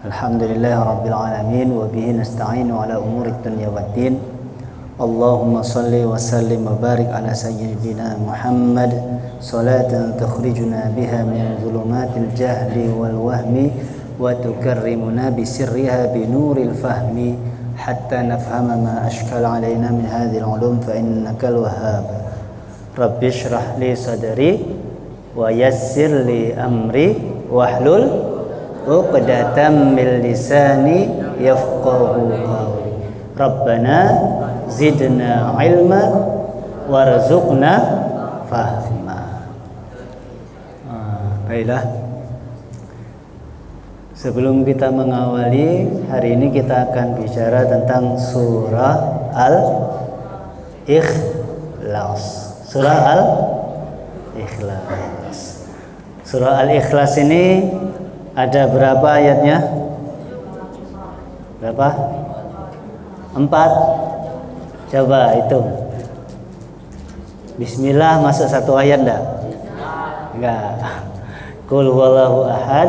Alhamdulillah Rabbil Alamin. Wa bihi nasta'inu ala umuri dunya waddin. Allahumma salli wa sallim wa barik ala sayyidina Muhammad salatan tukhrijuna biha min dhulumatil jahli wal wahmi wa tukarrimuna bi sirriha bi nuril fahmi hatta nafhama ma ashkal alaina min hadhil ulum fa innakal wahhab. Rabbi shrah li sadri wa yassir li amri wahlul 'uqdatam min lisani yafqahu qawli. Rabbana zidna ilma warzuqna fahma. Baiklah. Sebelum kita mengawali, hari ini kita akan bicara tentang surah Al-Ikhlas. Surah Al-Ikhlas. Surah Al-Ikhlas ini ada berapa ayatnya? Berapa? 4. Coba hitung. Bismillah masuk satu ayat enggak? Enggak. Qul huwallahu ahad.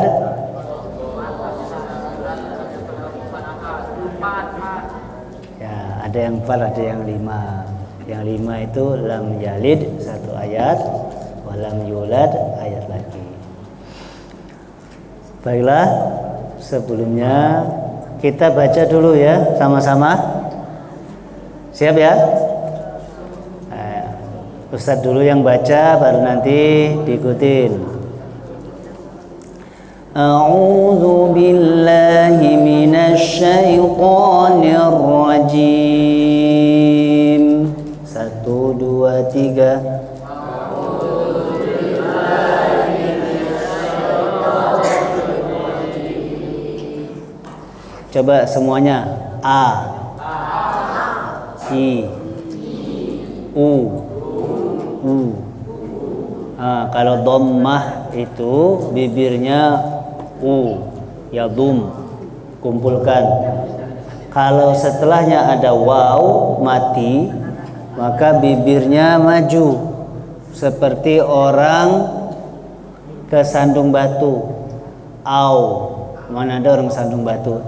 Ya, ada yang 4, ada yang 5. Yang 5 itu lam yalid satu ayat, wa lam yulad ayat lagi. Baiklah, sebelumnya kita baca dulu ya sama-sama. Siap ya? Ustadz dulu yang baca, baru nanti diikutin. A'udzu billahi minasy syaithanir rajim. 1 2 3. Coba semuanya. A, I, U, U. Nah, kalau dhammah itu bibirnya U, ya dhum, kumpulkan. Kalau setelahnya ada waw mati, maka bibirnya maju seperti orang kesandung batu. Au. Mana ada orang sandung batu?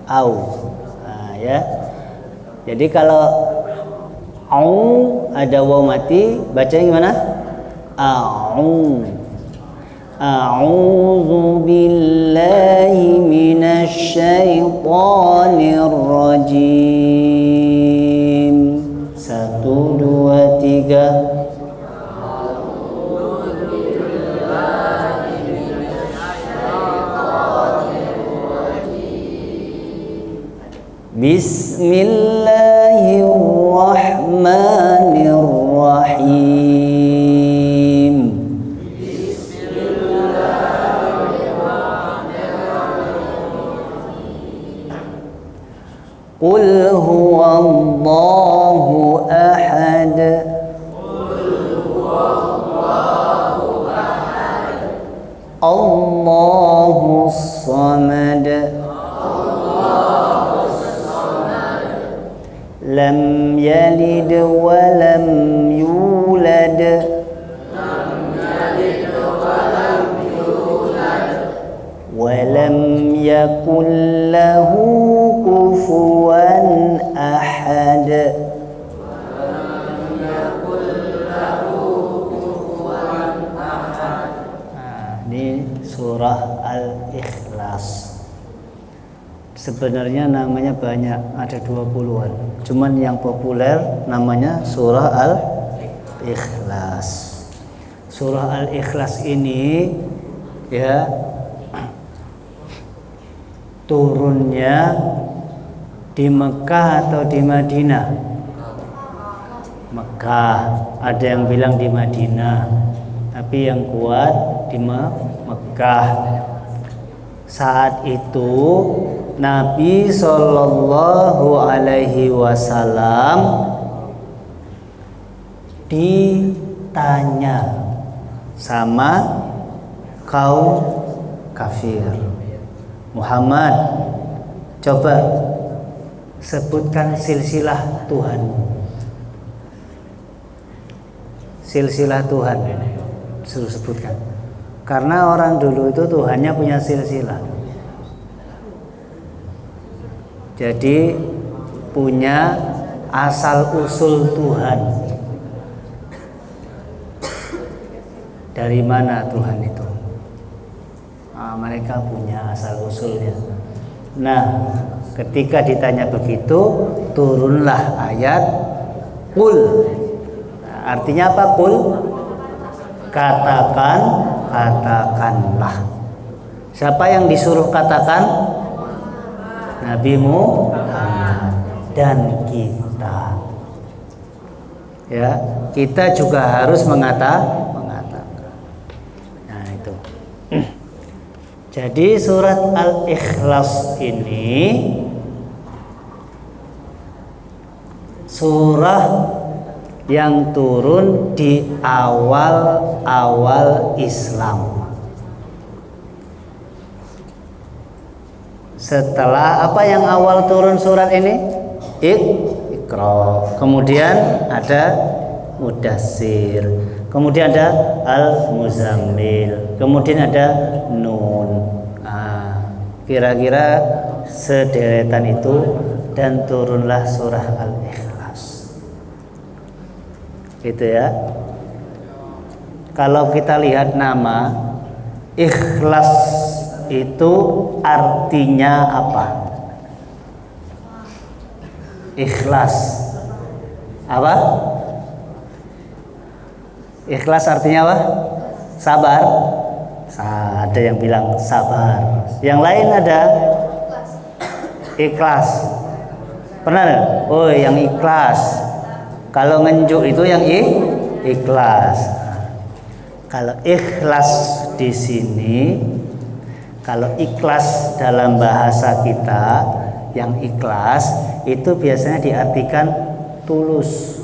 Au. Ya. Jadi kalau au ada waw mati, bacanya gimana? Au. A'udzu billahi minasy syaithanir rajim. 1 2 3. Bismillahirrahmanirrahim. Qul huwallahu ahad. Allahus samad. Lam yalid wa lam yulad. Wa lam yakul lahu kufuwan ahad. Ini surah Al-Ikhlas. Sebenarnya namanya banyak, ada 20-an. Cuman yang populer namanya surah Al-Ikhlas. Surah Al-Ikhlas ini ya turunnya di Mekah atau di Madinah? Mekah. Ada yang bilang di Madinah, tapi yang kuat di Mekah. Saat itu Nabi Sallallahu Alaihi Wasallam ditanya sama kaum kafir, Muhammad, coba sebutkan silsilah Tuhan. Silsilah Tuhan, suruh sebutkan. Karena orang dulu itu Tuhannya punya silsilah. Jadi punya asal usul Tuhan. Dari mana Tuhan itu? Nah, mereka punya asal usulnya. Nah, ketika ditanya begitu, turunlah ayat Qul. Nah, artinya apa Qul? Katakanlah. Siapa yang disuruh katakan? Nabi Muhammad dan kita. Ya, kita juga harus mengatakan. Nah, itu. Jadi surat Al-Ikhlas ini surah yang turun di awal-awal Islam. Setelah apa yang awal turun surat ini? Iqra. Kemudian ada Mudassir. Kemudian ada Al-Muzammil. Kemudian ada Nun. Kira-kira sederetan itu dan turunlah surah Al-Ikhlas. Gitu ya. Kalau kita lihat nama Ikhlas itu artinya apa? Ikhlas apa? Ikhlas artinya apa? Sabar. Ada yang bilang sabar. Yang lain ada ikhlas. Pernah enggak? Oh, yang ikhlas. Kalau ngenjuk itu yang ikhlas. Kalau ikhlas di sini, kalau ikhlas dalam bahasa kita, yang ikhlas itu biasanya diartikan tulus.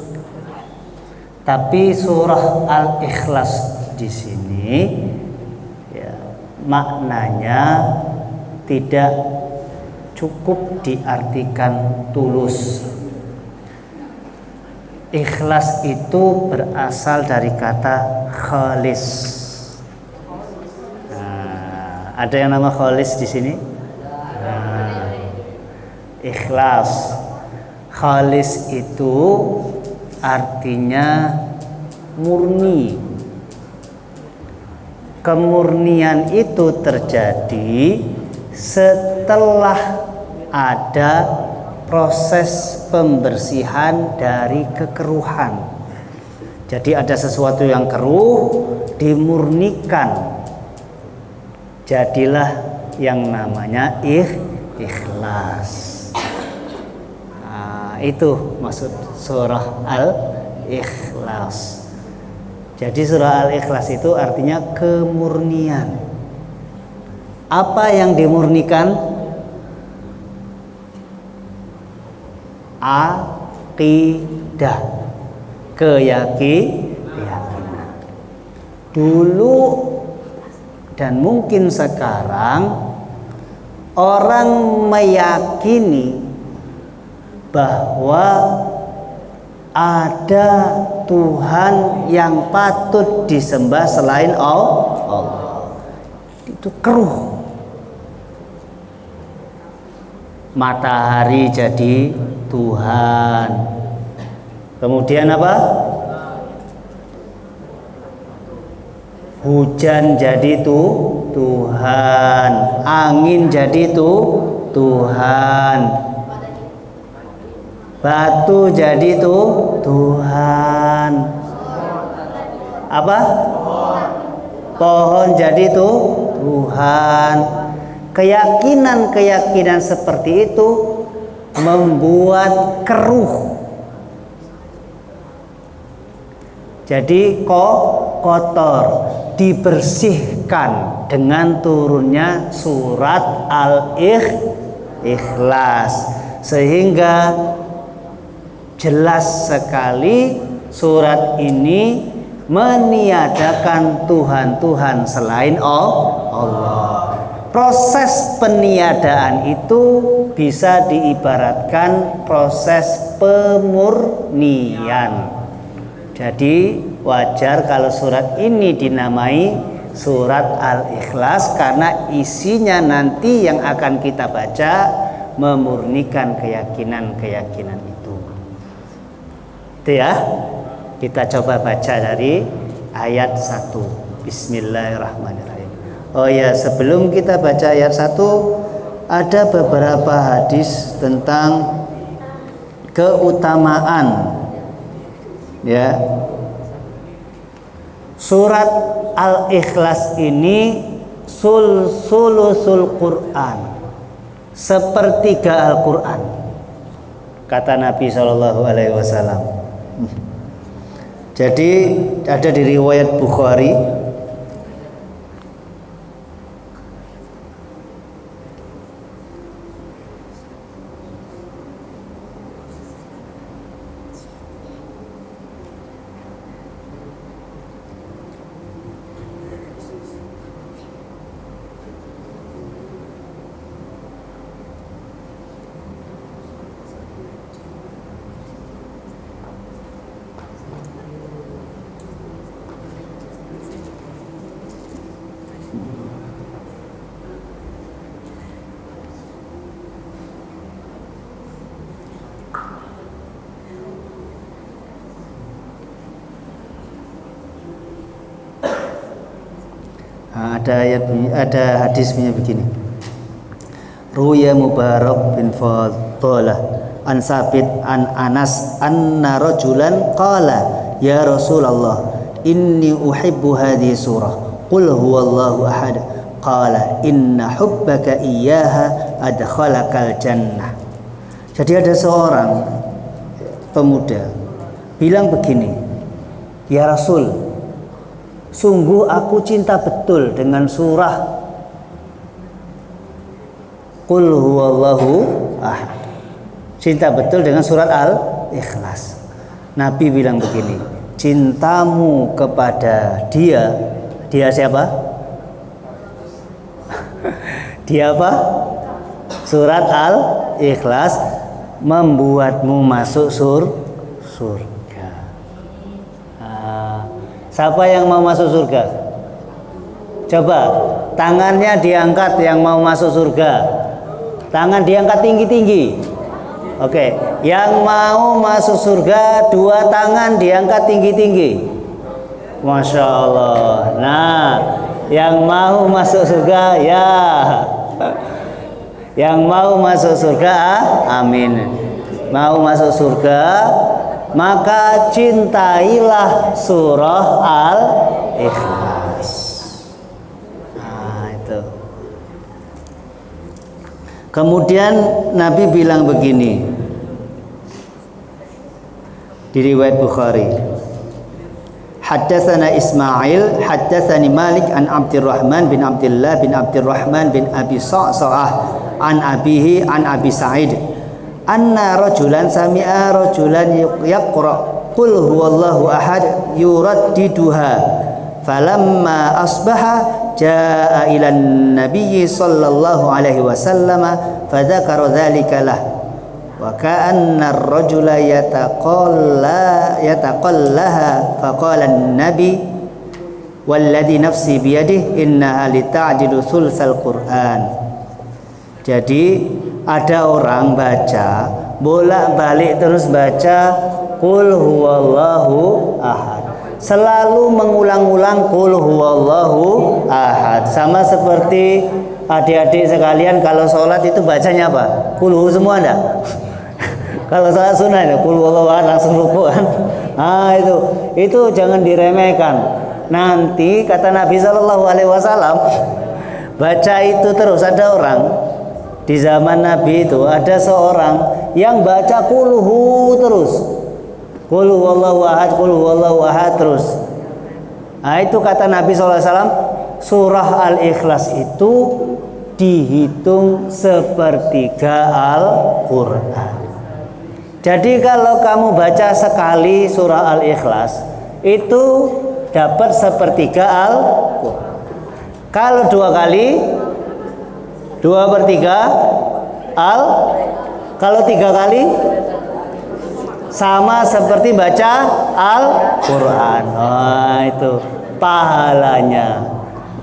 Tapi surah Al-Ikhlas di sini ya, maknanya tidak cukup diartikan tulus. Ikhlas itu berasal dari kata khalis. Nah, ada yang nama khalis di sini? Nah, ikhlas. Khalis itu artinya murni. Kemurnian itu terjadi setelah ada proses pembersihan dari kekeruhan. Jadi ada sesuatu yang keruh dimurnikan. Jadilah yang namanya ikhlas. Nah, itu maksud surah Al-Ikhlas. Jadi surah Al-Ikhlas itu artinya kemurnian. Apa yang dimurnikan? Akidah, keyakinan. Dulu dan mungkin sekarang orang meyakini bahwa ada Tuhan yang patut disembah selain Allah. Itu keruh. Matahari jadi Tuhan. Kemudian apa? Hujan jadi Tuhan. Angin jadi Tuhan. Batu jadi Tuhan. Apa? Pohon jadi Tuhan. Keyakinan seperti itu membuat keruh. Jadi kotor, dibersihkan dengan turunnya surat Al-Ikhlas, sehingga jelas sekali surat ini meniadakan Tuhan selain Allah. Proses peniadaan itu bisa diibaratkan proses pemurnian. Jadi wajar kalau surat ini dinamai surat Al-Ikhlas, karena isinya nanti yang akan kita baca memurnikan keyakinan-keyakinan itu. Itu ya. Kita coba baca dari ayat 1. Bismillahirrahmanirrahim. Oh ya, sebelum kita baca ayat 1, ada beberapa hadis tentang keutamaan ya. Surat Al-Ikhlas ini sulusul Quran, sepertiga Al-Quran, kata Nabi SAW. Jadi ada di riwayat Bukhari, ada hadisnya begini. Ruya Mubarak bin Fadalah an Sabit an Anas anna rajulan qala ya Rasulullah inni uhibbu hadhihi surah qul huwallahu ahad qala inna hubbaka iyyaha adkhalakal jannah. Jadi ada seorang pemuda bilang begini, ya Rasul, sungguh aku cinta betul dengan surah Qul huwallahu ahad. Cinta betul dengan surat Al-Ikhlas. Nabi bilang begini, cintamu kepada dia siapa? Dia apa? Surat Al-Ikhlas membuatmu masuk surga. Siapa yang mau masuk surga? Coba tangannya diangkat yang mau masuk surga. Tangan diangkat tinggi-tinggi. Oke, yang mau masuk surga dua tangan diangkat tinggi-tinggi. Masya Allah. Nah, yang mau masuk surga ya. Yang mau masuk surga, amin. Mau masuk surga, maka cintailah surah Al-Ikhlas. Nah, itu. Kemudian Nabi bilang begini di riwayat Bukhari, Haddatsana Ismail, haddatsani Malik an Abdurrahman bin Abdullah bin Abdurrahman bin Abi Sa'sa'ah an abihi an Abi Sa'id anna rajulan sami'a rajulan yaqra qul huwallahu ahad yuraddiduha falamma asbaha jaa ila nabiyyi sallallahu alaihi wasallam fadzakara dzalika lah wa ka'anna ar-rajula yataqallaha faqala an-nabi walladhi nafsi biyadihi innaha lita'dilu thultsal Qur'an. Jadi ada orang baca bolak-balik terus baca qul huwallahu ahad, selalu mengulang-ulang qul huwallahu ahad. Sama seperti adik-adik sekalian kalau sholat itu bacanya apa? Qul hu semua enggak? Kalau sholat sunnah itu qul huwallahu ahad langsung rukuk kan? Ah, itu jangan diremehkan. Nanti kata Nabi SAW, baca itu terus. Ada orang di zaman Nabi itu, ada seorang yang baca qul hu terus, qul huwallahu ahad, qul huwallahu ahad terus. Nah, itu kata Nabi SAW, surah Al-Ikhlas itu dihitung sepertiga Al-Quran. Jadi kalau kamu baca sekali surah Al-Ikhlas itu dapat sepertiga Al-Quran. Kalau dua kali 2/3 kalau 3 kali sama seperti baca Al-Quran. Itu pahalanya.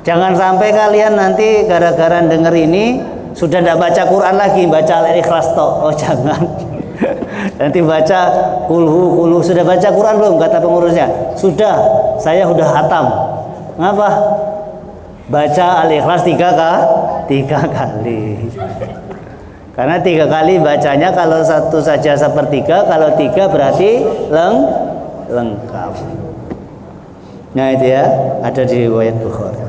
Jangan sampai kalian nanti gara-gara denger ini sudah tidak baca Quran lagi, baca Al-Ikhlas toh. Oh jangan. Nanti baca kulhu. Sudah baca Quran belum? Kata pengurusnya. Sudah, saya sudah hatam. Ngapa? Baca Al-Ikhlas 3 kali. Karena 3 kali bacanya, kalau satu saja sepertiga, kalau 3 berarti lengkap. Nah itu ya, ada di riwayat Bukhari.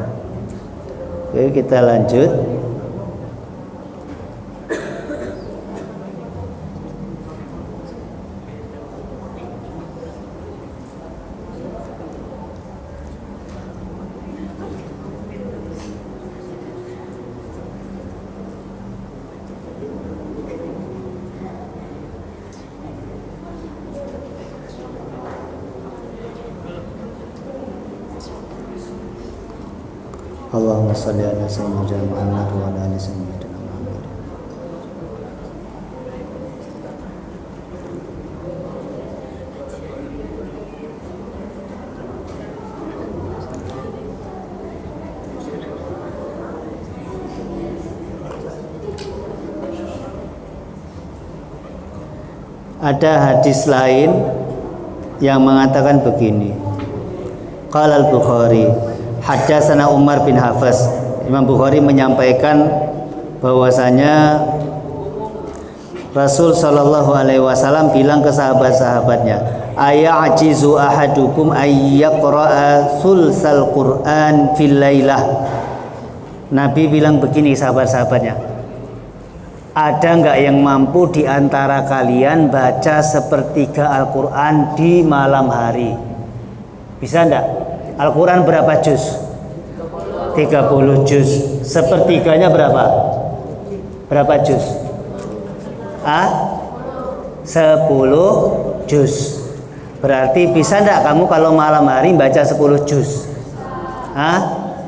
Oke, kita lanjut. Allahumma shalli ala sayyidina Muhammad wa ala ali sayyidina Muhammad. Ada hadis lain yang mengatakan begini. Qala al-Bukhari, Haddatsana Umar bin Hafs. Imam Bukhari menyampaikan bahwasanya Rasul Shallallahu Alaihi Wasallam bilang ke sahabat-sahabatnya, ayajizu ahadukum ayyaqra'a sulsal Quran fil lailah. Nabi bilang begini sahabat-sahabatnya, ada nggak yang mampu di antara kalian baca sepertiga Al-Quran di malam hari? Bisa enggak? Al-Quran berapa juz? 30 juz. Sepertiganya berapa? Berapa juz? 10 juz. Berarti bisa enggak kamu kalau malam hari baca 10 juz?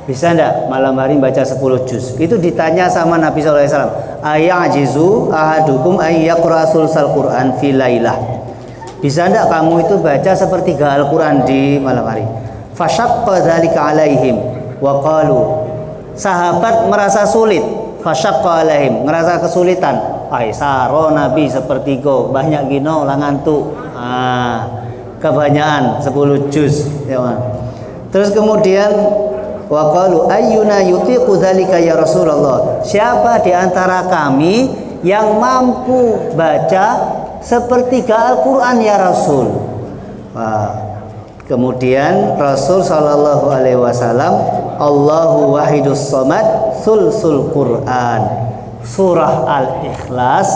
Bisa enggak malam hari baca 10 juz? Itu ditanya sama Nabi SAW. Ayajizu ahadukum ayyaqra sulsal Quran fi lailah. Bisa enggak kamu itu baca sepertiga Al-Quran di malam hari? Fasyaqqa dzalika alaihim wa qalu. Sahabat merasa sulit. Fasyaqqa alaihim, ngerasa kesulitan. Aisaro Nabi sepertiga, banyak gino lah ngantuk. Kebanyakan 10 juz ya. Terus kemudian wa qalu ayyuna yutiqu dzalika ya Rasulullah. Siapa di antara kami yang mampu baca sepertiga Al-Quran ya Rasul? Kemudian Rasul Shallallahu Alaihi Wasallam, Allahu wahidus somad sulsul Quran. Surah Al-Ikhlas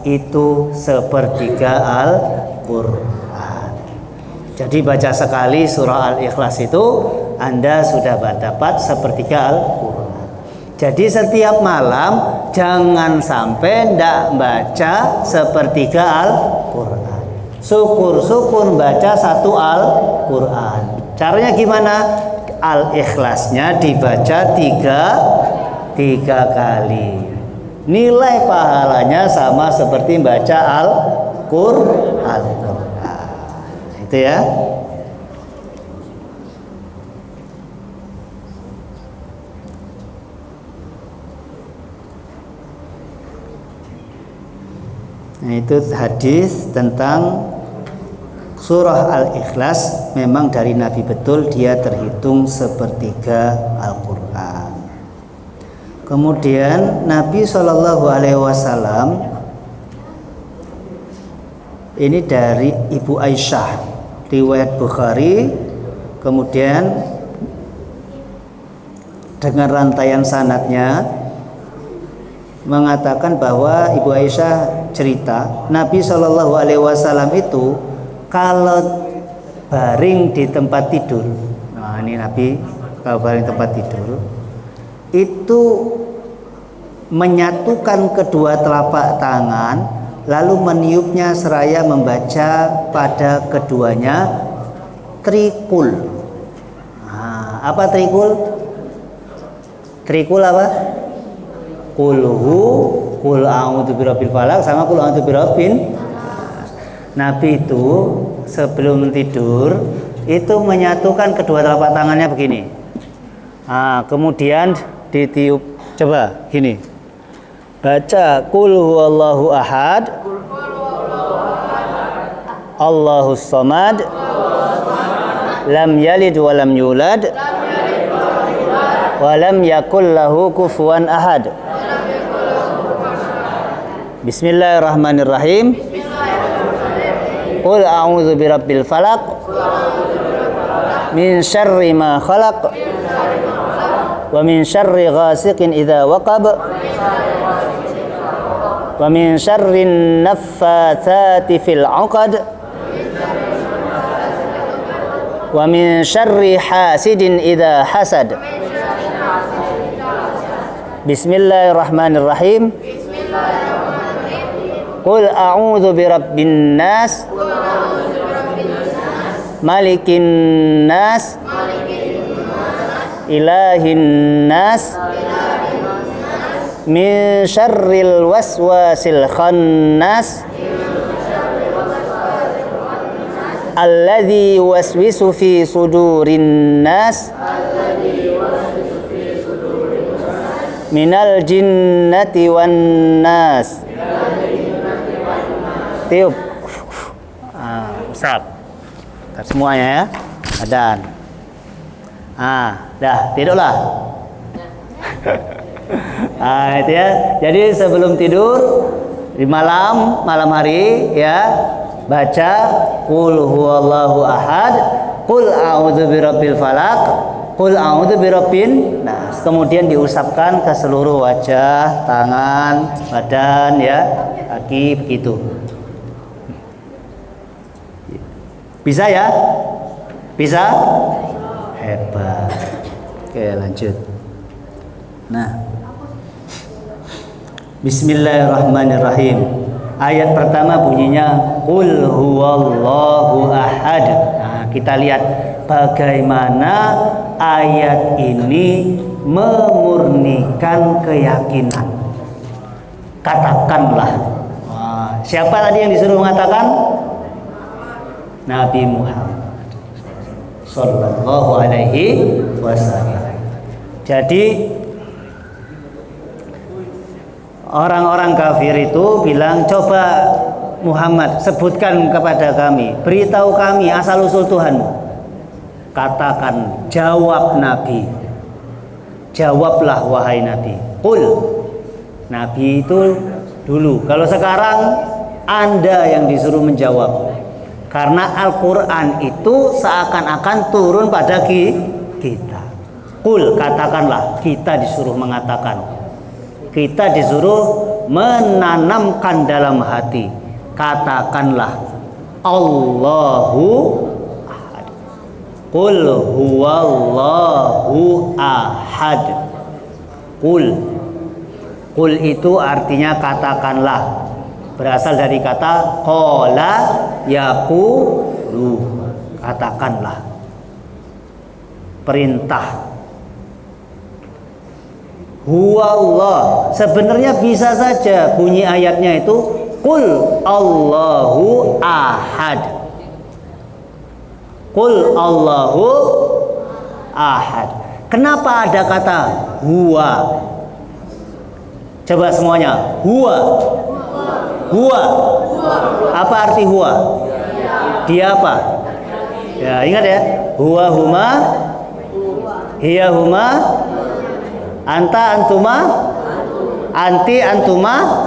itu sepertiga Al-Quran. Jadi baca sekali surah Al-Ikhlas itu Anda sudah dapat sepertiga Al-Quran. Jadi setiap malam jangan sampai tidak baca sepertiga Al-Quran. Syukur-syukur baca 1 Al-Quran. Caranya gimana? Al-Ikhlasnya dibaca 3 kali. Nilai pahalanya sama seperti baca Al-Quran. Itu ya. Nah, itu hadis tentang surah Al-Ikhlas. Memang dari Nabi betul dia terhitung sepertiga Al-Quran. Kemudian Nabi Shallallahu Alaihi Wasallam, ini dari Ibu Aisyah, riwayat Bukhari. Kemudian dengan rantaian sanadnya mengatakan bahwa Ibu Aisyah cerita Nabi Shallallahu Alaihi Wasallam itu kalau baring di tempat tidur, nah ini Nabi kalau baring tempat tidur itu menyatukan kedua telapak tangan lalu meniupnya seraya membaca pada keduanya trikul. Nah, apa trikul? Trikul apa? Kulhu, kul a'udzu birabbil falaq sama kul a'udzu birabbin. Nabi itu sebelum tidur itu menyatukan kedua telapak tangannya begini. Kemudian ditiup. Coba gini. Baca qul huwallahu ahad. Allahus samad. Lam yalid wa lam yulad. Wa lam yakul lahu kufuwan ahad. Bismillahirrahmanirrahim. Qul a'udzu birabbil falaq. Min syarri ma khalaq. Wa min syarri ghasiqin idza waqab. Wa min syarri naffatsati fil 'uqad. Wa min syarri hasidin idza hasad. Bismillahirrahmanirrahim. Qul a'udzu birabbin nas. Malikin nas. Ilahin nas. Min syarril waswasil khannas. Alladzi yuwaswisu fi sudurin nas. Minal jinnati wan nas. Tiup. Usap. Semuanya ya. Adan. Dah, tidurlah. Itu ya. Jadi sebelum tidur di malam hari ya, baca qul huwallahu ahad, qul a'udzu birabbil falaq, qul a'udzu birabbin nas. Kemudian diusapkan ke seluruh wajah, tangan, badan ya, kaki begitu. Bisa ya? Bisa? Hebat. Oke, lanjut. Nah. Bismillahirrahmanirrahim. Ayat pertama bunyinya qul huwallahu ahad. Nah, kita lihat bagaimana ayat ini memurnikan keyakinan. Katakanlah. Siapa tadi yang disuruh mengatakan? Nabi Muhammad sallallahu alaihi wasallam. Jadi orang-orang kafir itu bilang, coba Muhammad sebutkan kepada kami, beritahu kami asal usul Tuhanmu. Katakan, jawab Nabi, jawablah wahai Nabi. Qul, Nabi itu dulu. Kalau sekarang Anda yang disuruh menjawab. Karena Al-Quran itu seakan-akan turun pada kita. Qul, katakanlah, kita disuruh mengatakan. Kita disuruh menanamkan dalam hati. Katakanlah Allahu ahad. Qul huwallahu ahad. Qul. Qul itu artinya katakanlah. Berasal dari kata qala yaqulu. Katakanlah. Perintah. Huwa Allah. Sebenarnya bisa saja bunyi ayatnya itu qul Allahu ahad. Qul Allahu ahad. Kenapa ada kata huwa? Coba semuanya. Huwa. Huwa. Apa arti huwa? Dia apa? Ya, ingat ya. Huwa huma. Hiya huma. Anta antuma, anti antuma,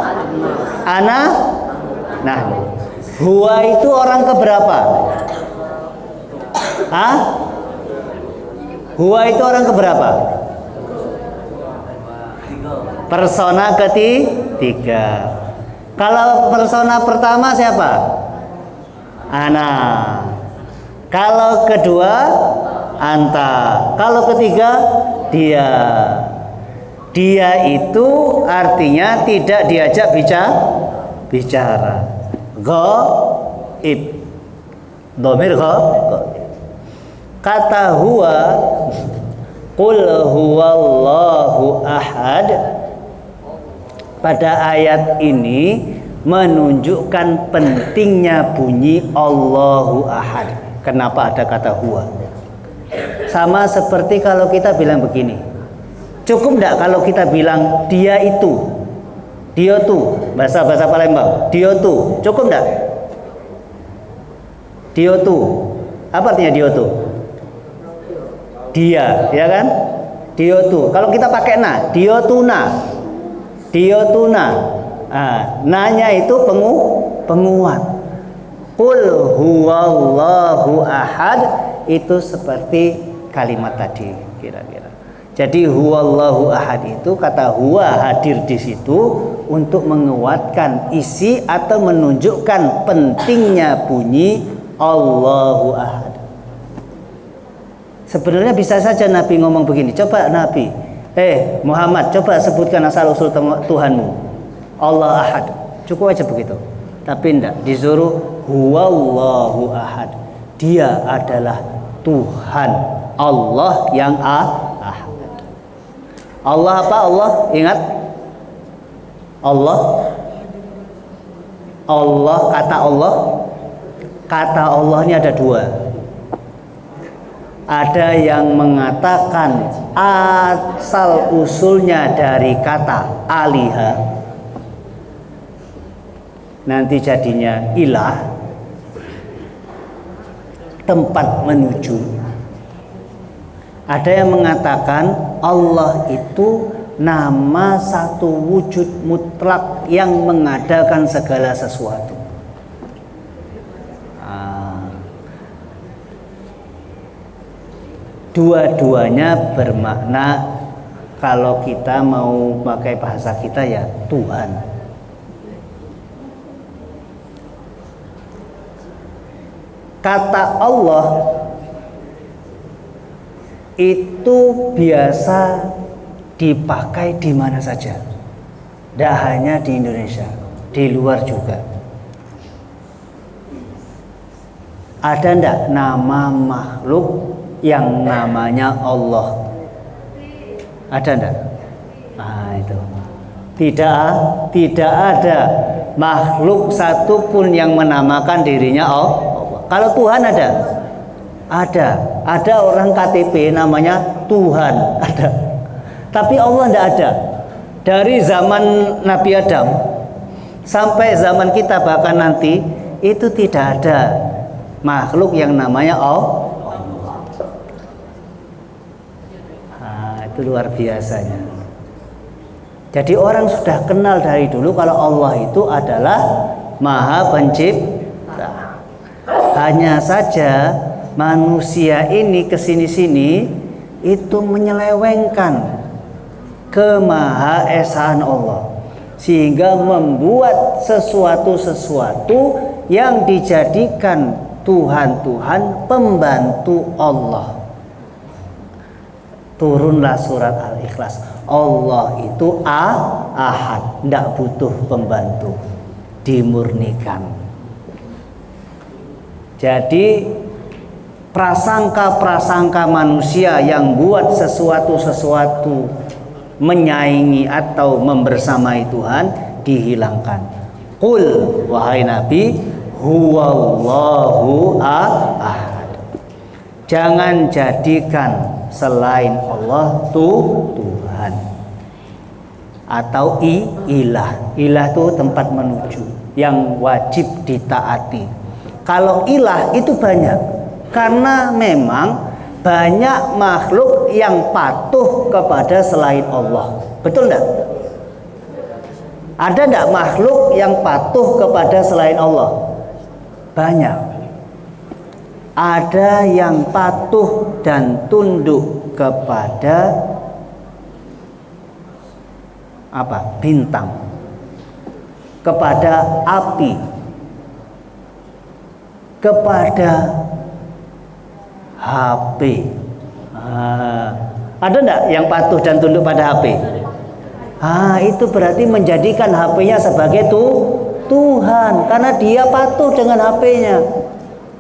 ana. Nah, huwa itu orang keberapa? Huwa itu orang keberapa? Persona ketiga. Kalau persona pertama siapa? Ana. Kalau kedua anta. Kalau ketiga dia. Dia itu artinya tidak diajak bicara. Ghaib. Dhamir ghaib. Kata huwa, qul huwallahu ahad, pada ayat ini menunjukkan pentingnya bunyi Allahu ahad. Kenapa ada kata huwa? Sama seperti kalau kita bilang begini, cukup enggak kalau kita bilang dia itu, dia tuh, bahasa Palembang, dia tuh, cukup enggak? Dia tuh, apa artinya dia tuh? Dia, ya kan? Dia tuh. Kalau kita pakai na, dia tuna, nanya itu penguat. Qul huwallahu ahad itu seperti kalimat tadi kira-kira. Jadi huwallahu ahad itu kata huwa hadir di situ untuk menguatkan isi atau menunjukkan pentingnya bunyi Allahu ahad. Sebenarnya bisa saja Nabi ngomong begini, coba Nabi, Muhammad coba sebutkan asal usul Tuhanmu. Allah ahad. Cukup aja begitu. Tapi enggak, disuruh huwallahu ahad. Dia adalah Tuhan, Allah yang ahad. Allah apa? Allah, ingat? Allah, kata Allah ini ada dua. Ada yang mengatakan asal usulnya dari kata aliha, nanti jadinya ilah, tempat menuju. Ada yang mengatakan Allah itu nama satu wujud mutlak yang mengadakan segala sesuatu. Dua-duanya bermakna, kalau kita mau pakai bahasa kita ya Tuhan. Kata Allah itu biasa dipakai di mana saja, tidak hanya di Indonesia, di luar juga. Ada ndak nama makhluk yang namanya Allah? Ada ndak? Itu tidak ada makhluk satupun yang menamakan dirinya Allah. Kalau Tuhan ada orang KTP namanya Tuhan, ada. Tapi Allah tidak ada. Dari zaman Nabi Adam sampai zaman kita bahkan nanti itu tidak ada makhluk yang namanya Allah. Itu luar biasanya. Jadi orang sudah kenal dari dulu kalau Allah itu adalah Maha Pencipta. Hanya saja manusia ini kesini-sini itu menyelewengkan kemahaesaan Allah, sehingga membuat sesuatu yang dijadikan Tuhan pembantu Allah. Turunlah surat Al-Ikhlas. Allah itu ahad, tidak butuh pembantu, dimurnikan. Jadi prasangka manusia yang buat sesuatu menyaingi atau membersamai Tuhan dihilangkan. Qul, wahai Nabi, huwallahu ahad. Jangan jadikan selain Allah Tuhan atau ilah. Ilah itu tempat menuju yang wajib ditaati. Kalau ilah itu banyak, karena memang banyak makhluk yang patuh kepada selain Allah. Betul enggak? Ada enggak makhluk yang patuh kepada selain Allah? Banyak. Ada yang patuh dan tunduk kepada apa? Bintang, kepada api, kepada HP. Ada enggak yang patuh dan tunduk pada HP? Itu berarti menjadikan HP-nya sebagai Tuhan, karena dia patuh dengan HP-nya.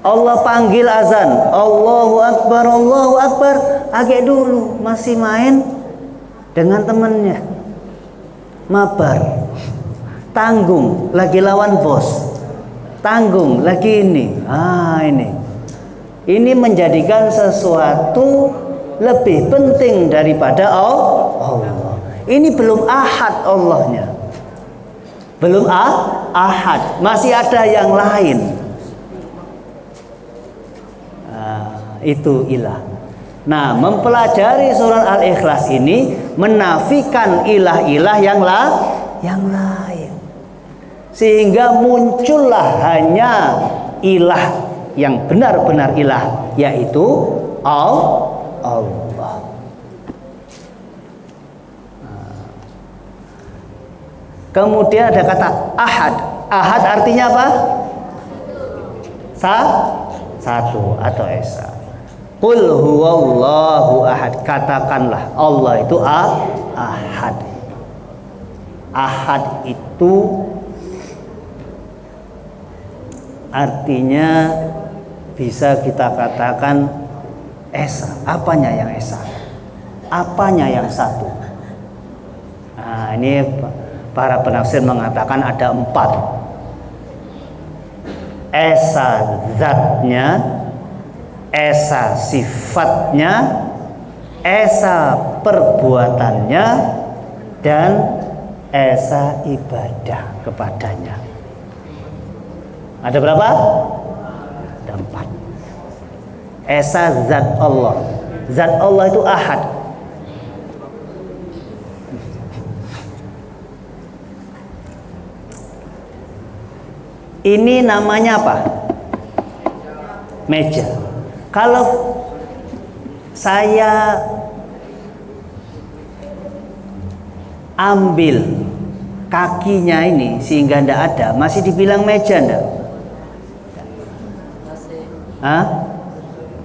Allah panggil azan, Allahu Akbar, Allahu Akbar. Agak dulu masih main dengan temannya, mabar, tanggung, lagi lawan bos, tanggung lagi ini. Ini menjadikan sesuatu lebih penting daripada Allah. Ini belum ahad Allahnya. Belum ahad, masih ada yang lain. Itu ilah. Nah, mempelajari surat Al-Ikhlas ini menafikan ilah-ilah yang lain. Sehingga muncullah hanya ilah yang benar-benar ilah, yaitu Allah. Kemudian ada kata ahad. Ahad artinya apa? Satu atau esa. Qul huwallahu ahad. Katakanlah Allah itu ahad. Ahad itu artinya bisa kita katakan esa. Apanya yang esa? Apanya yang satu? Nah, ini para penafsir mengatakan ada 4. Esa zatnya, esa sifatnya, esa perbuatannya, dan esa ibadah kepadanya. Ada berapa? Ada 4. Esa zat Allah. Zat Allah itu ahad. Ini namanya apa? Meja. Kalau saya ambil kakinya ini sehingga tidak ada, masih dibilang meja enggak? Hah?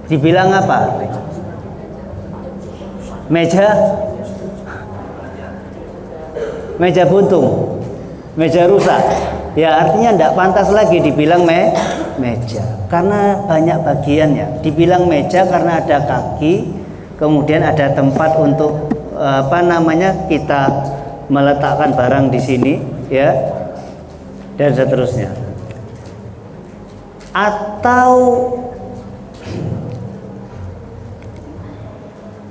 Dibilang apa? Meja? Meja buntung? Meja rusak? Ya, artinya tidak pantas lagi dibilang meja, karena banyak bagiannya. Dibilang meja karena ada kaki, kemudian ada tempat untuk kita meletakkan barang di sini, ya, dan seterusnya. Atau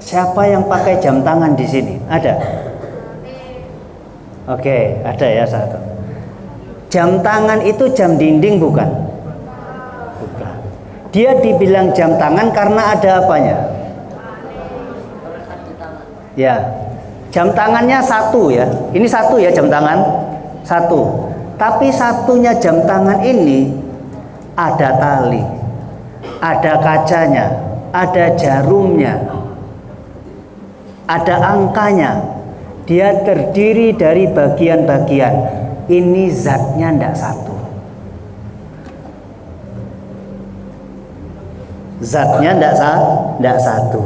siapa yang pakai jam tangan di sini? Ada? Oke, ada ya satu. Jam tangan itu jam dinding bukan? Bukan. Dia dibilang jam tangan karena ada apanya? Ya, jam tangannya satu ya. Ini satu ya jam tangan, satu. Tapi satunya jam tangan ini ada tali, ada kacanya, ada jarumnya, ada angkanya. Dia terdiri dari bagian-bagian. Ini zatnya tidak satu. Zatnya tidak satu.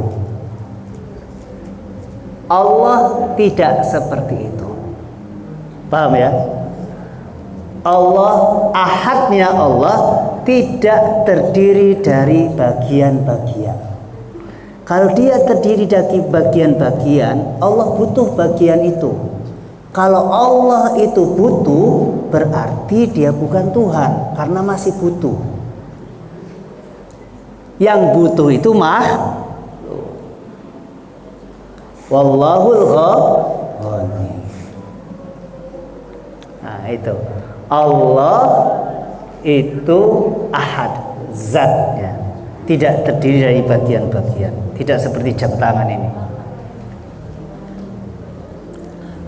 Allah tidak seperti itu. Paham ya? Allah, ahadnya Allah tidak terdiri dari bagian-bagian. Kalau dia terdiri dari bagian-bagian, Allah butuh bagian itu. Kalau Allah itu butuh, berarti dia bukan Tuhan, karena masih butuh. Yang butuh itu Wallahul ghani. Nah, itu. Allah itu ahad, zatnya. Tidak terdiri dari bagian-bagian. Tidak seperti jam tangan ini.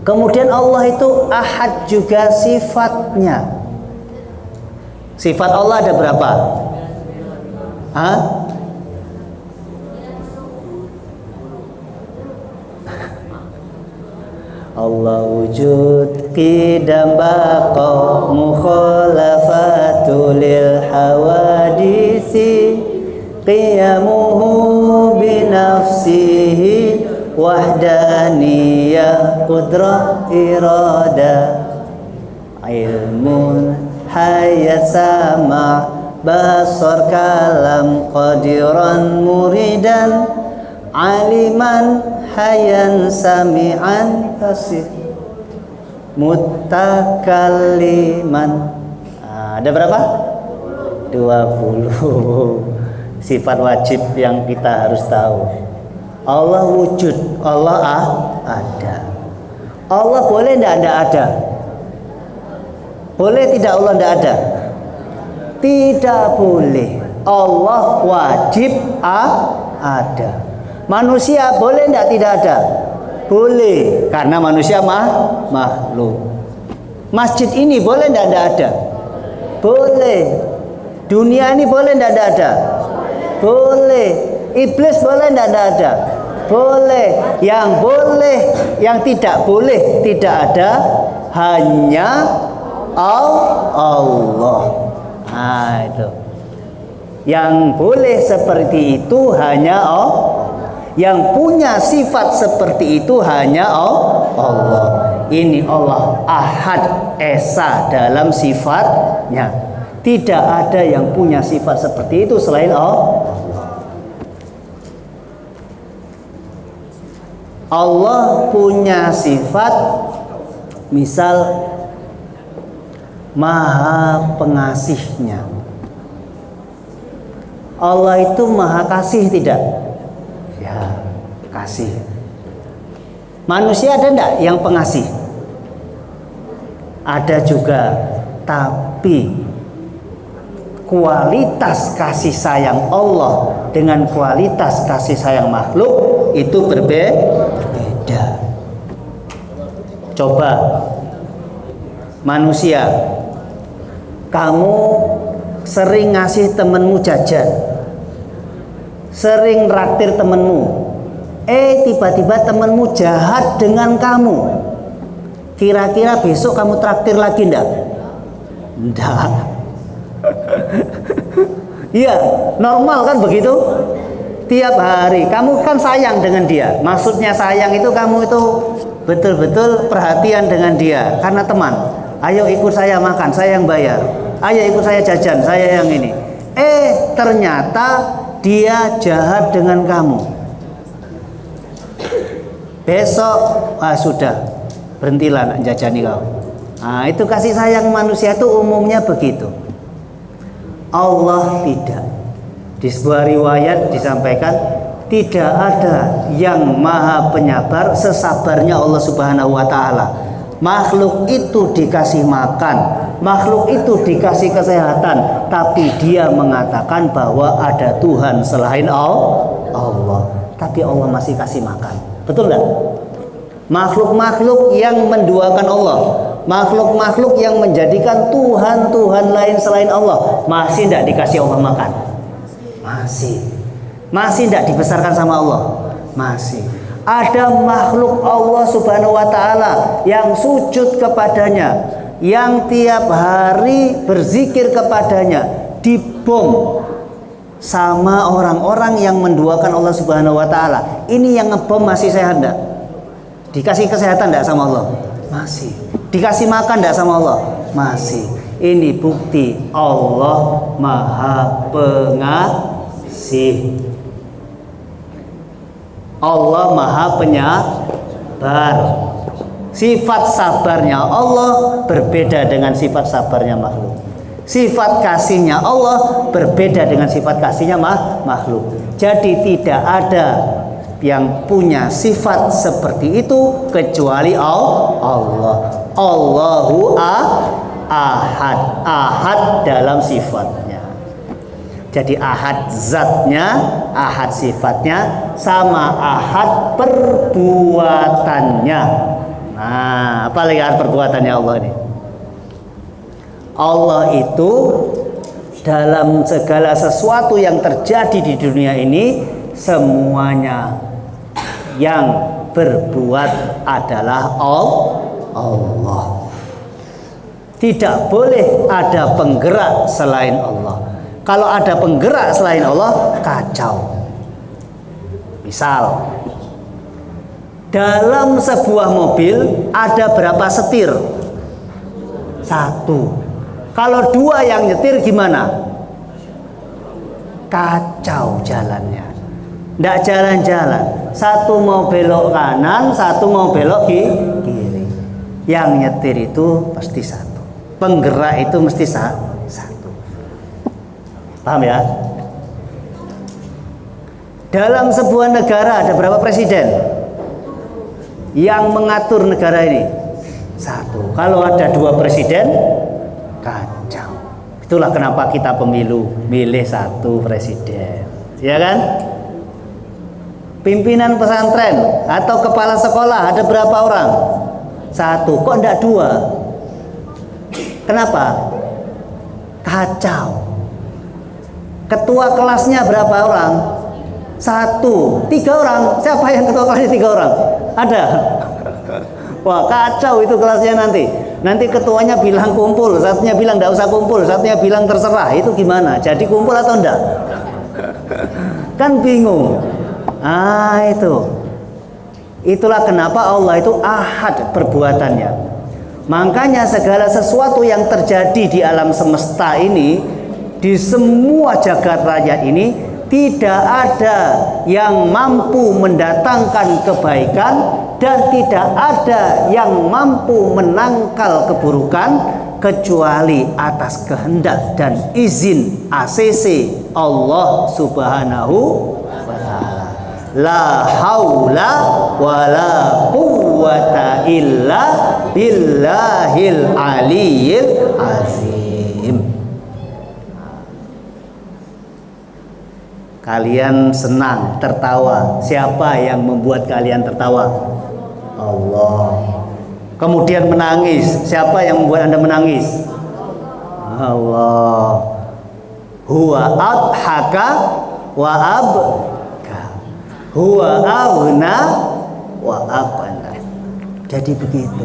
Kemudian Allah itu ahad juga sifatnya. Sifat Allah ada berapa? Hah? Allah wujud qidam baqa mukhalafatu lil hawadisi qiyamuhu binafsihi wahdaniyah qudrah irada ilmun hayat sama basar kalam qadiran muridan aliman hayan sami'an fasih mutakalliman. Ada berapa? 20 sifat wajib yang kita harus tahu. Allah wujud, Allah ada. Allah boleh tidak ada? Boleh tidak Allah tidak ada? Tidak boleh. Allah wajib ada. Manusia boleh tidak ada? Boleh, karena manusia makhluk. Masjid ini boleh tidak ada? Boleh. Dunia ini boleh tidak ada? Boleh. Iblis boleh tidak ada? Boleh. Yang boleh, yang tidak boleh tidak ada hanya Allah. Nah, itu. Yang boleh seperti itu hanya Allah. Yang punya sifat seperti itu hanya Allah. Ini Allah Ahad Esa dalam sifatnya. Tidak ada yang punya sifat seperti itu selain Allah. Allah punya sifat, misal Maha Pengasihnya. Allah itu Maha Kasih tidak? Ya, kasih. Manusia ada enggak yang pengasih? Ada juga, tapi kualitas kasih sayang Allah dengan kualitas kasih sayang makhluk itu berbeda. Coba manusia, kamu sering ngasih temenmu jajan, sering raktir temenmu, tiba-tiba temenmu jahat dengan kamu, kira-kira besok kamu traktir lagi enggak? Enggak. Iya, normal kan begitu? Tiap hari kamu kan sayang dengan dia. Maksudnya sayang itu kamu itu betul-betul perhatian dengan dia karena teman. Ayo ikut saya makan, saya yang bayar. Ayo ikut saya jajan, saya yang ini. Ternyata dia jahat dengan kamu. Besok sudah, berhentilah nak jajani kau. Nah, itu kasih sayang manusia itu umumnya begitu. Allah tidak. Di sebuah riwayat disampaikan, tidak ada yang maha penyabar sesabarnya Allah Subhanahu wa ta'ala. Makhluk itu dikasih makan, makhluk itu dikasih kesehatan, tapi dia mengatakan bahwa ada Tuhan selain Allah. Tapi Allah masih kasih makan. Betul enggak? Makhluk-makhluk yang menduakan Allah, makhluk-makhluk yang menjadikan Tuhan-Tuhan lain selain Allah, masih tidak dikasih Allah makan? Masih tidak dibesarkan sama Allah? Masih. Ada makhluk Allah Subhanahu wa ta'ala yang sujud kepadanya, yang tiap hari berzikir kepadanya, dibom sama orang-orang yang menduakan Allah Subhanahu wa ta'ala. Ini yang ngebom masih sehat enggak? Dikasih kesehatan enggak sama Allah? Masih. Dikasih makan enggak sama Allah? Masih. Ini bukti Allah Maha Pengasih. Allah Maha Penyabar. Sifat sabarnya Allah berbeda dengan sifat sabarnya makhluk. Sifat kasihnya Allah berbeda dengan sifat kasihnya makhluk. Jadi tidak ada yang punya sifat seperti itu kecuali Allah. Allahu Ahad. Ahad dalam sifatnya. Jadi ahad zatnya, ahad sifatnya, sama ahad perbuatannya. Nah, apa lagi ahad perbuatannya Allah ini? Allah itu dalam segala sesuatu yang terjadi di dunia ini, semuanya yang berbuat adalah Allah. Tidak boleh ada penggerak selain Allah. Kalau ada penggerak selain Allah, kacau. Misal, dalam sebuah mobil ada berapa setir? 1. Kalau 2 yang nyetir gimana? Kacau jalannya. Tidak jalan-jalan. 1 mau belok kanan, 1 mau belok kiri. Yang nyetir itu pasti 1. Penggerak itu mesti 1. Paham ya? Dalam sebuah negara ada berapa presiden yang mengatur negara ini? Satu. Kalau ada 2 presiden, kacau. Itulah kenapa kita pemilu, milih 1 presiden, ya kan? Pimpinan pesantren atau kepala sekolah ada berapa orang? 1. Kok enggak 2? Kenapa? Kacau. Ketua kelasnya berapa orang? 1. 3 orang. Siapa yang ketua kelasnya 3 orang? Ada. Wah, kacau itu kelasnya nanti. Nanti ketuanya bilang kumpul, satunya bilang enggak usah kumpul, satunya bilang terserah. Itu gimana? Jadi kumpul atau enggak? Kan bingung. Itulah kenapa Allah itu ahad perbuatannya. Makanya segala sesuatu yang terjadi di alam semesta ini, di semua jagat raya ini, tidak ada yang mampu mendatangkan kebaikan dan tidak ada yang mampu menangkal keburukan kecuali atas kehendak dan izin ACC Allah Subhanahu wa ta'ala. La haula wala quwwata illa billahil aliyyil azim. Kalian senang, tertawa. Siapa yang membuat kalian tertawa? Allah. Kemudian menangis. Siapa yang membuat Anda menangis? Allah. Huwa adhaka wa abka. Huwa aghna wa aqna. Jadi begitu.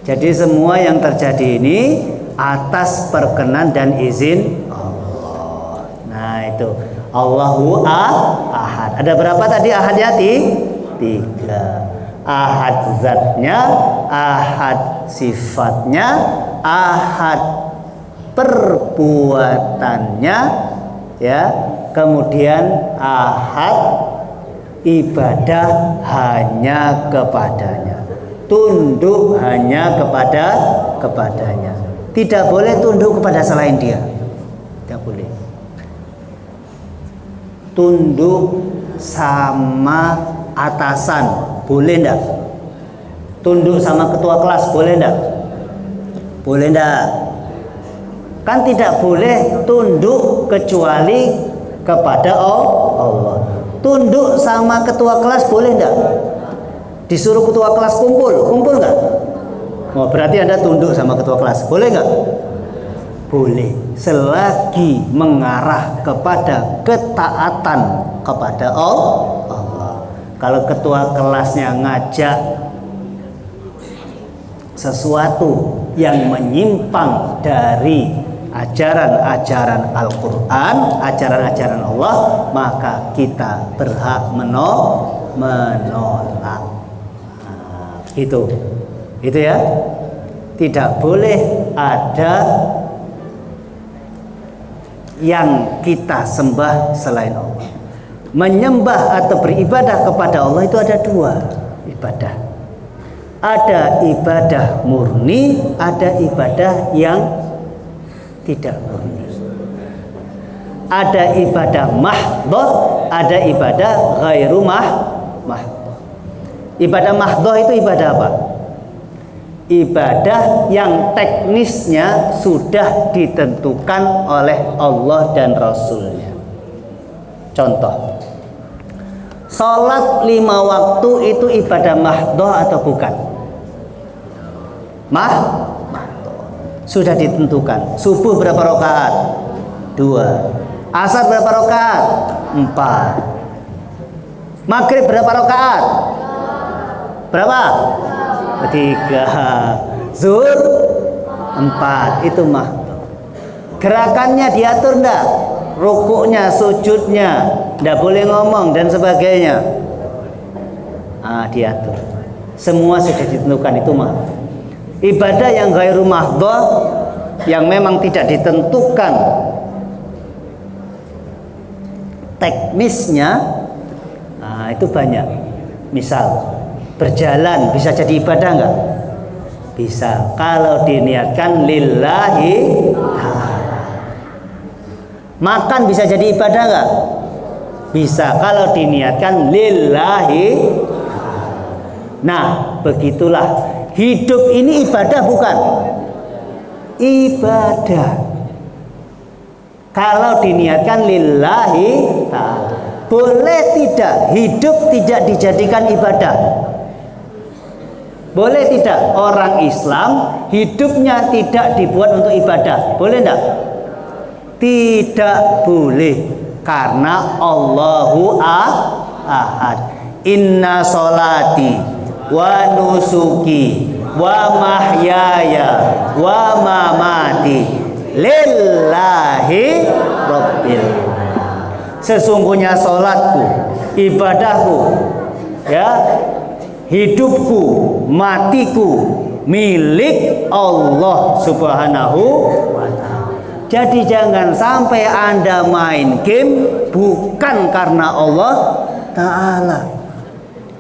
Jadi semua yang terjadi ini atas perkenan dan izin Allah. Nah itu Allahu ahad. Ada berapa tadi ahadnya? 3. Ahad zatnya, ahad sifatnya, ahad perbuatannya, ya. Kemudian ahad ibadah hanya kepadanya, tunduk hanya kepadanya. Tidak boleh tunduk kepada selain dia. Tidak boleh. Tunduk sama atasan boleh enggak? Tunduk sama ketua kelas boleh enggak? Boleh enggak? Kan tidak boleh tunduk kecuali kepada Allah. Tunduk sama ketua kelas boleh enggak? Disuruh ketua kelas kumpul enggak? Oh, berarti Anda tunduk sama ketua kelas. Boleh enggak? Boleh, selagi mengarah kepada ketaatan kepada Allah. Kalau ketua kelasnya ngajak sesuatu yang menyimpang dari ajaran-ajaran Al-Quran, ajaran-ajaran Allah, maka kita berhak menolak. Itu ya. Tidak boleh ada yang kita sembah selain Allah. Menyembah atau beribadah kepada Allah itu ada 2 ibadah. Ada ibadah murni, ada ibadah yang tidak murni. Ada ibadah mahdhah, ada ibadah ghairu mahdhah. Ibadah mahdhah itu ibadah apa? Ibadah yang teknisnya sudah ditentukan oleh Allah dan Rasulnya. Contoh, sholat 5 waktu itu ibadah mahdhah atau bukan? Sudah ditentukan. Subuh berapa rakaat? 2. Asar berapa rakaat? 4. Maghrib berapa rakaat? Berapa? 3. Zuhur 4. Itu mahdhah. Gerakannya diatur enggak? Rukuknya, sujudnya, enggak boleh ngomong dan sebagainya. Diatur. Semua sudah ditentukan, itu mahdhah. Ibadah yang ghairu mahdhah, yang memang tidak ditentukan teknisnya, itu banyak. Misal berjalan bisa jadi ibadah enggak? Bisa, kalau diniatkan lillahi ta'ala. Makan bisa jadi ibadah enggak? Bisa kalau diniatkan lillahi. Nah, begitulah. Hidup ini ibadah bukan? Ibadah. Kalau diniatkan lillahi ta'ala. Boleh tidak hidup tidak dijadikan ibadah? Boleh tidak orang Islam hidupnya tidak dibuat untuk ibadah? Boleh tidak? Tidak boleh. Karena Allahu ahad. Inna solati wa nusuki wa mahyaya wa mamati lillahi rabbil. Sesungguhnya solatku, ibadahku, ya, hidupku, matiku milik Allah Subhanahu wa ta'ala. Jadi jangan sampai Anda main game bukan karena Allah Ta'ala.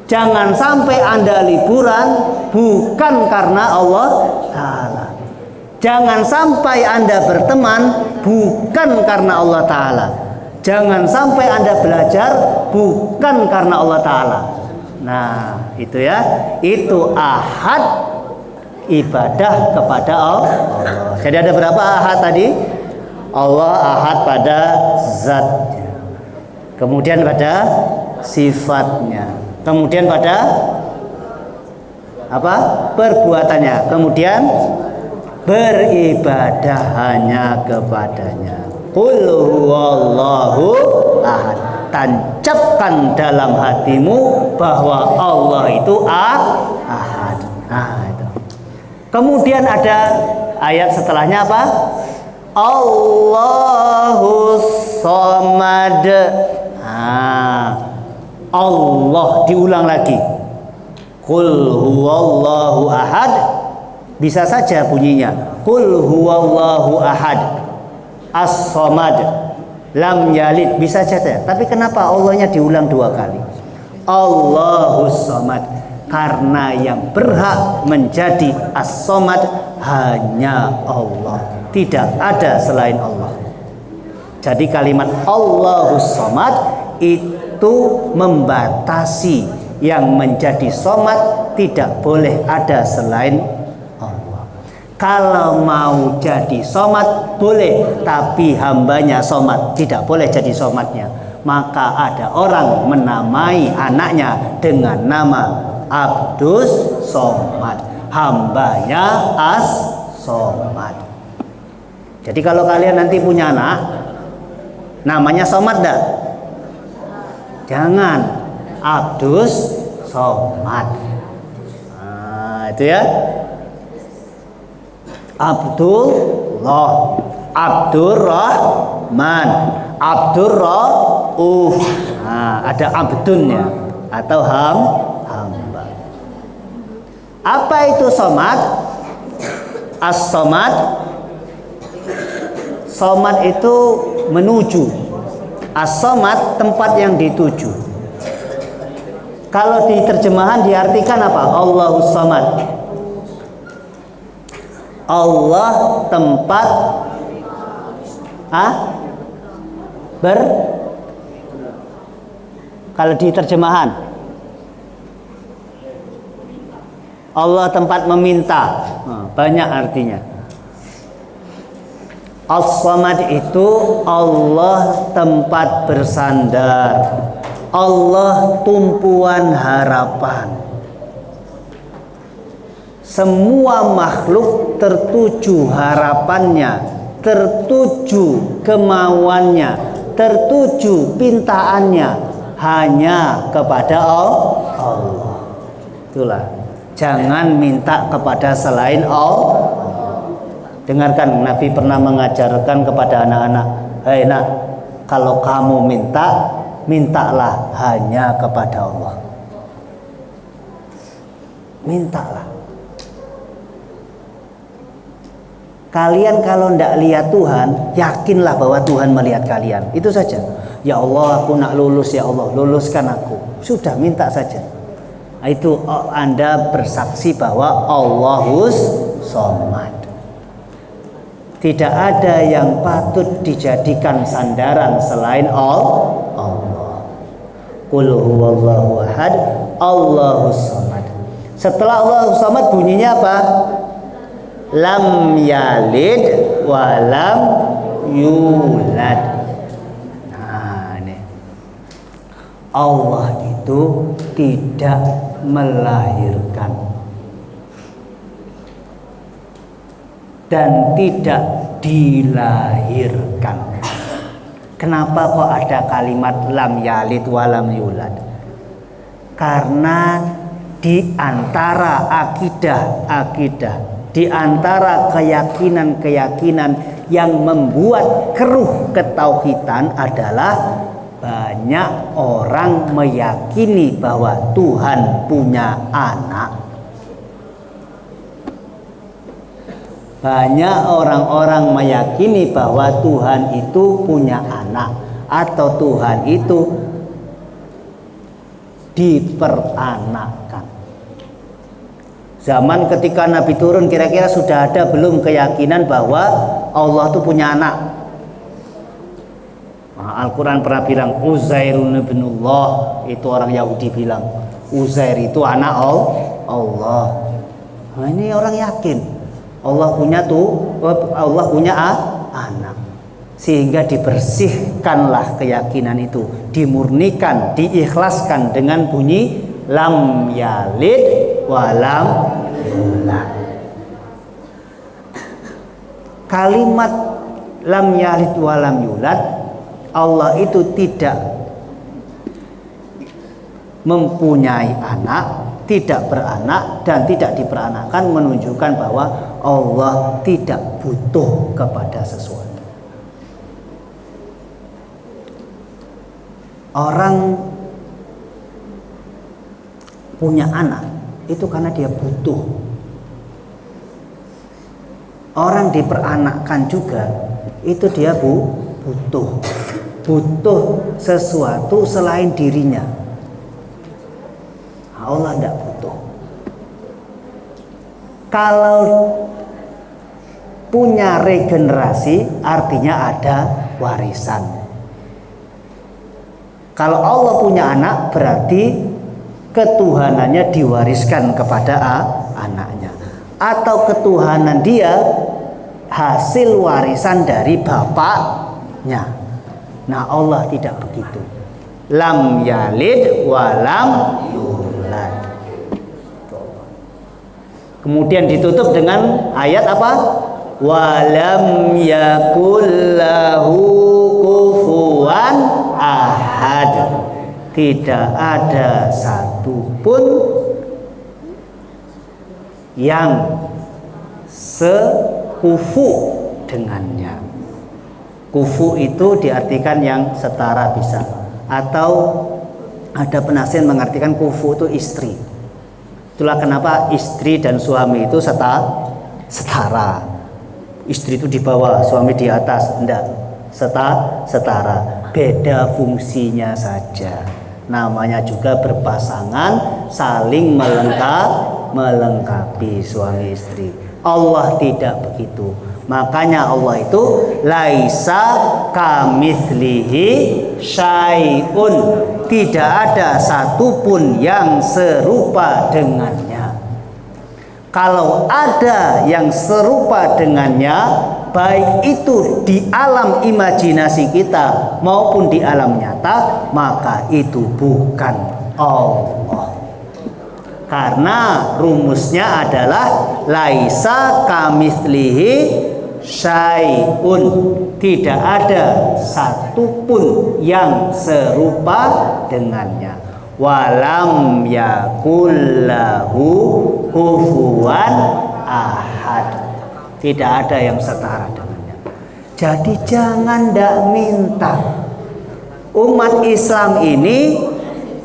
Jangan sampai Anda liburan bukan karena Allah Ta'ala. Jangan sampai Anda berteman bukan karena Allah Ta'ala. Jangan sampai Anda belajar bukan karena Allah Ta'ala. Nah, itu ya. Itu ahad, ibadah kepada Allah. Jadi ada berapa ahad tadi? Allah ahad pada zatnya, kemudian pada sifatnya, kemudian pada apa? Perbuatannya, kemudian beribadah hanya kepadanya. Qul huwallahu ahad. Tancapkan dalam hatimu bahwa Allah itu ahad. Nah, itu. Kemudian ada ayat setelahnya apa? Allahus Samad. Allah diulang lagi. Qul huwallahu ahad. Bisa saja bunyinya Qul huwallahu ahad as-samad lam yalid, bisa saja. Tapi kenapa Allahnya diulang 2 kali? Allahus Samad. Karena yang berhak menjadi as-samad hanya Allah. Tidak ada selain Allah. Jadi kalimat Allahus Samad itu membatasi yang menjadi somad tidak boleh ada selain Allah. Kalau mau jadi somad boleh, tapi hambanya somad tidak boleh jadi somadnya. Maka ada orang menamai anaknya dengan nama Abdus Somad, hambanya As-Somad. Jadi kalau kalian nanti punya anak namanya Somad dah, jangan Abdus Somad. Nah, itu ya. Abdullah, Abdurrahman, Abdurrauf. Nah, ada abdunnya atau hamba. Apa itu somad? As-somad. Somad itu menuju. As-somad tempat yang dituju. Kalau di terjemahan diartikan apa? Allahus Samad. Allah tempat kalau di terjemahan Allah tempat meminta, banyak artinya. As-Samad itu Allah tempat bersandar, Allah tumpuan harapan. Semua makhluk tertuju harapannya, tertuju kemauannya, tertuju pintaannya hanya kepada Allah. Itulah, jangan minta kepada selain Allah. Dengarkan, Nabi pernah mengajarkan kepada anak-anak, "Hei nak, kalau kamu minta, mintalah hanya kepada Allah. Mintalah. Kalian kalau tidak lihat Tuhan, yakinlah bahwa Tuhan melihat kalian. Itu saja. Ya Allah, aku nak lulus, ya Allah, luluskan aku. Sudah, minta saja. Nah, itu Anda bersaksi bahwa Allahus Samad. Tidak ada yang patut dijadikan sandaran selain Allah. Qul huwallahu ahad, Allahus samad. Setelah Allahus samad bunyinya apa? Lam yalid wa lam yulad. Nah, ini. Allah itu tidak melahirkan dan tidak dilahirkan. Kenapa kok ada kalimat lam yalid wa lam yulad? Karena di antara akidah, di antara keyakinan yang membuat keruh ketauhidan adalah banyak orang meyakini bahwa Tuhan punya anak. Banyak orang-orang meyakini bahwa Tuhan itu punya anak atau Tuhan itu diperanakkan. Zaman ketika Nabi turun kira-kira sudah ada belum keyakinan bahwa Allah itu punya anak? Nah, Al-Quran pernah bilang Uzairun ibnullah, itu orang Yahudi bilang Uzair itu anak Allah. Nah, ini orang yakin Allah punya anak, sehingga dibersihkanlah keyakinan itu, dimurnikan, diikhlaskan dengan bunyi lam yalid wa lam yulad. Kalimat lam yalid wa lam yulad, Allah itu tidak mempunyai anak, tidak beranak dan tidak diperanakkan, menunjukkan bahwa Allah tidak butuh kepada sesuatu. Orang punya anak itu karena dia butuh. Orang diperanakkan juga itu dia butuh sesuatu selain dirinya. Allah tidak butuh. Kalau punya regenerasi artinya ada warisan. Kalau Allah punya anak berarti ketuhanannya diwariskan kepada anaknya, atau ketuhanan dia hasil warisan dari bapaknya. Nah, Allah tidak begitu. Lam yalid wa lam yulad. Kemudian ditutup dengan ayat apa? Walam yakul lahu kufuwan ahad. Tidak ada satupun yang sekufu dengannya. Kufu itu diartikan yang setara bisa, atau ada penafsir mengartikan kufu itu istri. Itulah kenapa istri dan suami itu setara. Istri itu di bawah, suami di atas. Enggak, setara. Beda fungsinya saja. Namanya juga berpasangan, saling melengkapi suami istri. Allah tidak begitu. Makanya Allah itu laisa kamitslihi syai'un. Tidak ada satupun yang serupa dengannya. Kalau ada yang serupa dengannya, baik itu di alam imajinasi kita maupun di alam nyata, maka itu bukan Allah. Karena rumusnya adalah laisa kamitslihi syai'un. Tidak ada satupun yang serupa dengannya. Walam yakul lahu kufuwan ahad. Tidak ada yang setara dengannya. Jadi jangan minta. Umat Islam ini,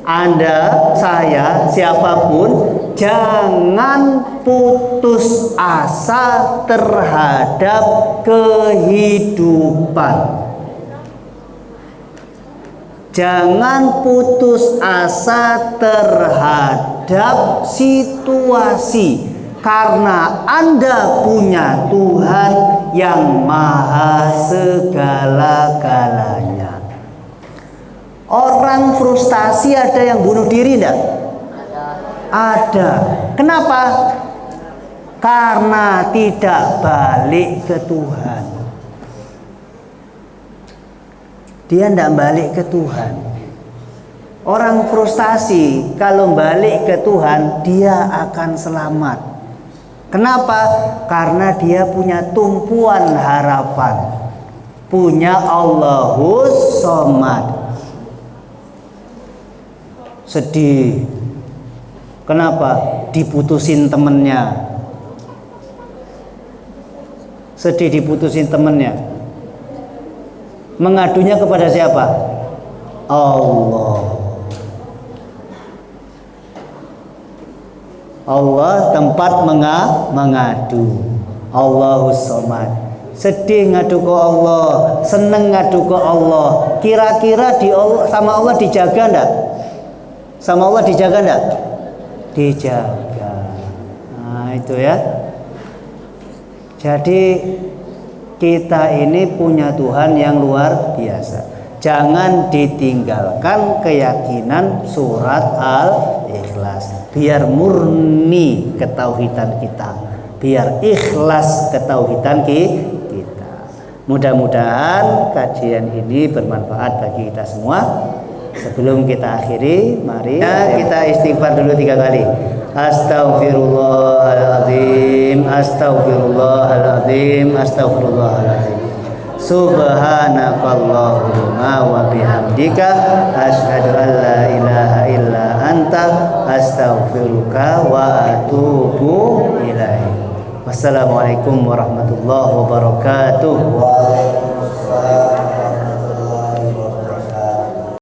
Anda, saya, siapapun, jangan putus asa terhadap kehidupan. Jangan putus asa terhadap situasi, karena Anda punya Tuhan yang maha segala-galanya. Orang frustasi ada yang bunuh diri enggak? Ada. Kenapa? Karena tidak balik ke Tuhan. Dia tidak balik ke Tuhan. Orang frustasi kalau balik ke Tuhan, dia akan selamat. Kenapa? Karena dia punya tumpuan harapan, punya Allahus Somad. Sedih. Kenapa? Diputusin temennya. Sedih diputusin temennya. Mengadunya kepada siapa? Allah. Allah tempat mengadu. Allahus Somad. Sedih ngadu ke Allah, seneng ngadu ke Allah. Kira-kira sama Allah dijaga enggak? Sama Allah dijaga enggak? Dijaga. Nah, itu ya. Jadi kita ini punya Tuhan yang luar biasa. Jangan ditinggalkan keyakinan surat Al-Ikhlas. Biar murni ketauhidan kita, biar ikhlas ketauhidan kita. Mudah-mudahan kajian ini bermanfaat bagi kita semua. Sebelum kita akhiri, mari kita istighfar dulu 3 kali. Astaghfirullahaladzim, astaghfirullahaladzim, astaghfirullahaladzim. Subhanakallahumma wa bihamdika asyhadu an la ilaha illa anta astaghfiruka wa atubu ilaik. Wassalamualaikum warahmatullahi wabarakatuh. Waalaikumsalam.